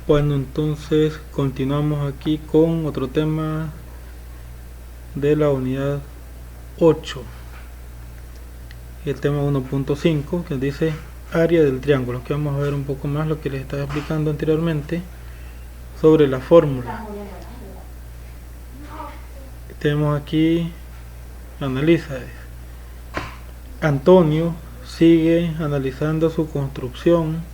Bueno, entonces continuamos aquí con otro tema de la unidad 8, el tema 1.5, que dice área del triángulo, que vamos a ver un poco más lo que les estaba explicando anteriormente sobre la fórmula. Tenemos aquí, analiza. Antonio sigue analizando su construcción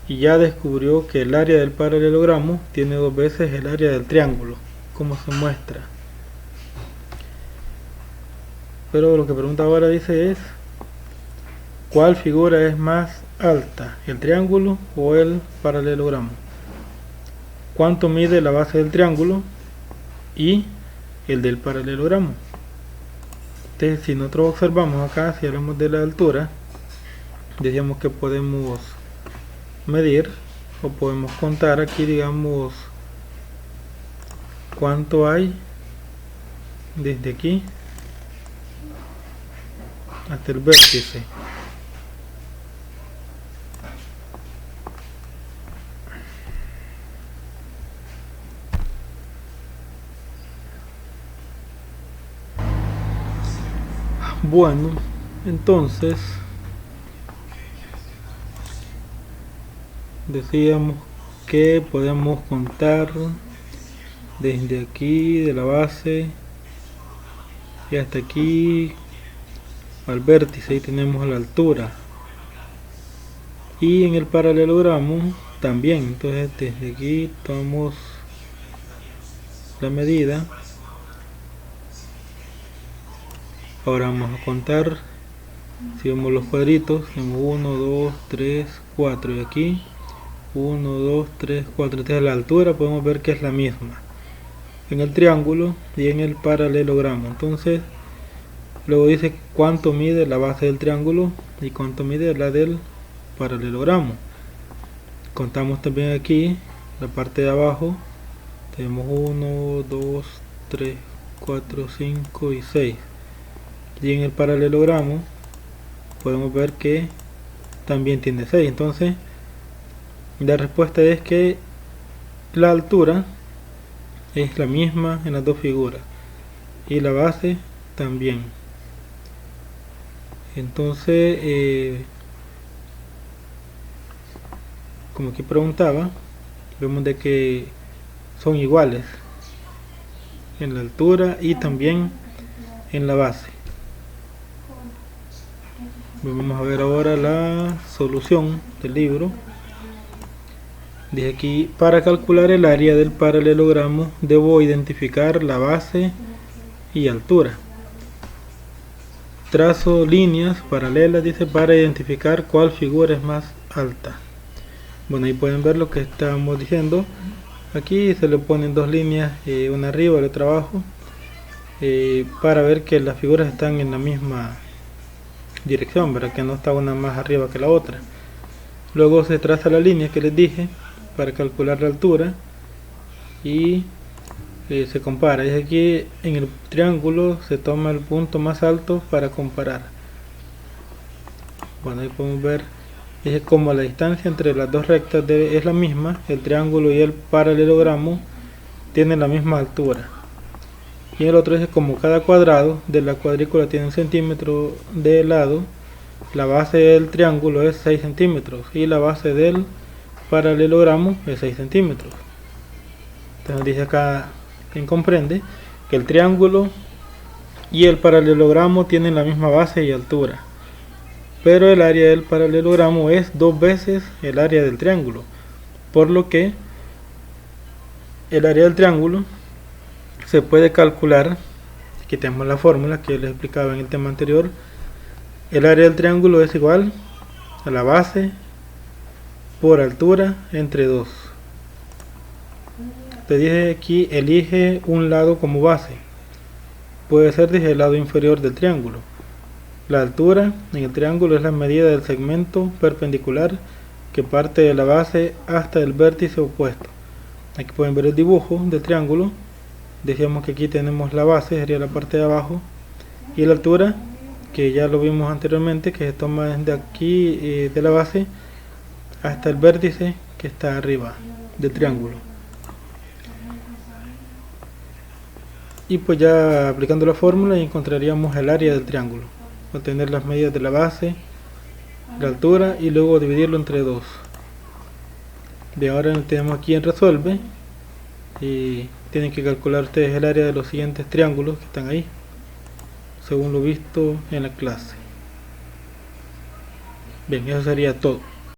y ya descubrió que el área del paralelogramo tiene 2 veces el área del triángulo, como se muestra. Pero lo que pregunta ahora dice es: ¿cuál figura es más alta, el triángulo o el paralelogramo? ¿Cuánto mide la base del triángulo y el del paralelogramo? Entonces, si nosotros observamos acá, si hablamos de la altura, decíamos que podemos medir o podemos contar aquí, digamos, cuánto hay desde aquí hasta el vértice. Bueno, entonces decíamos que podemos contar desde aquí de la base y hasta aquí al vértice, ahí tenemos la altura, y en el paralelogramo también. Entonces desde aquí tomamos la medida. Ahora vamos a contar. Si vemos los cuadritos, tenemos 1, 2, 3, 4 y aquí 1, 2, 3, 4. Entonces la altura podemos ver que es la misma en el triángulo y en el paralelogramo. Entonces luego dice cuánto mide la base del triángulo y cuánto mide la del paralelogramo. Contamos también aquí la parte de abajo. Tenemos 1, 2, 3, 4, 5 y 6. Y en el paralelogramo podemos ver que también tiene 6. Entonces la respuesta es que la altura es la misma en las dos figuras y la base también. Entonces como aquí preguntaba, vemos de que son iguales en la altura y también en la base. Vamos a ver ahora la solución del libro. Dice aquí: para calcular el área del paralelogramo debo identificar la base y altura. Trazo líneas paralelas, dice, para identificar cuál figura es más alta. Bueno, ahí pueden ver lo que estamos diciendo. Aquí se le ponen dos líneas, una arriba y otra abajo, para ver que las figuras están en la misma dirección, ¿verdad? Que no está una más arriba que la otra. Luego se traza la línea que les dije para calcular la altura y se compara. Es aquí en el triángulo se toma el punto más alto para comparar. Bueno, ahí podemos ver, es como la distancia entre las dos rectas es la misma, el triángulo y el paralelogramo tienen la misma altura. Y el otro es como cada cuadrado de la cuadrícula tiene 1 centímetro de lado, la base del triángulo es 6 centímetros y la base del paralelogramo es 6 centímetros. Entonces dice acá, quien comprende, que el triángulo y el paralelogramo tienen la misma base y altura, pero el área del paralelogramo es 2 veces el área del triángulo, por lo que el área del triángulo se puede calcular. Aquí tenemos la fórmula que les explicaba en el tema anterior. El área del triángulo es igual a la base por altura entre 2. Te dije aquí, elige un lado como base. Puede ser desde el lado inferior del triángulo. La altura en el triángulo es la medida del segmento perpendicular que parte de la base hasta el vértice opuesto. Aquí pueden ver el dibujo del triángulo. Decíamos que aquí tenemos la base, sería la parte de abajo, y la altura, que ya lo vimos anteriormente, que se toma desde aquí de la base hasta el vértice, que está arriba del triángulo. Y pues ya aplicando la fórmula encontraríamos el área del triángulo. Obtener las medidas de la base, la altura y luego dividirlo entre 2. De ahora tenemos aquí en resuelve y tienen que calcular ustedes el área de los siguientes triángulos que están ahí, según lo visto en la clase. Bien, eso sería todo.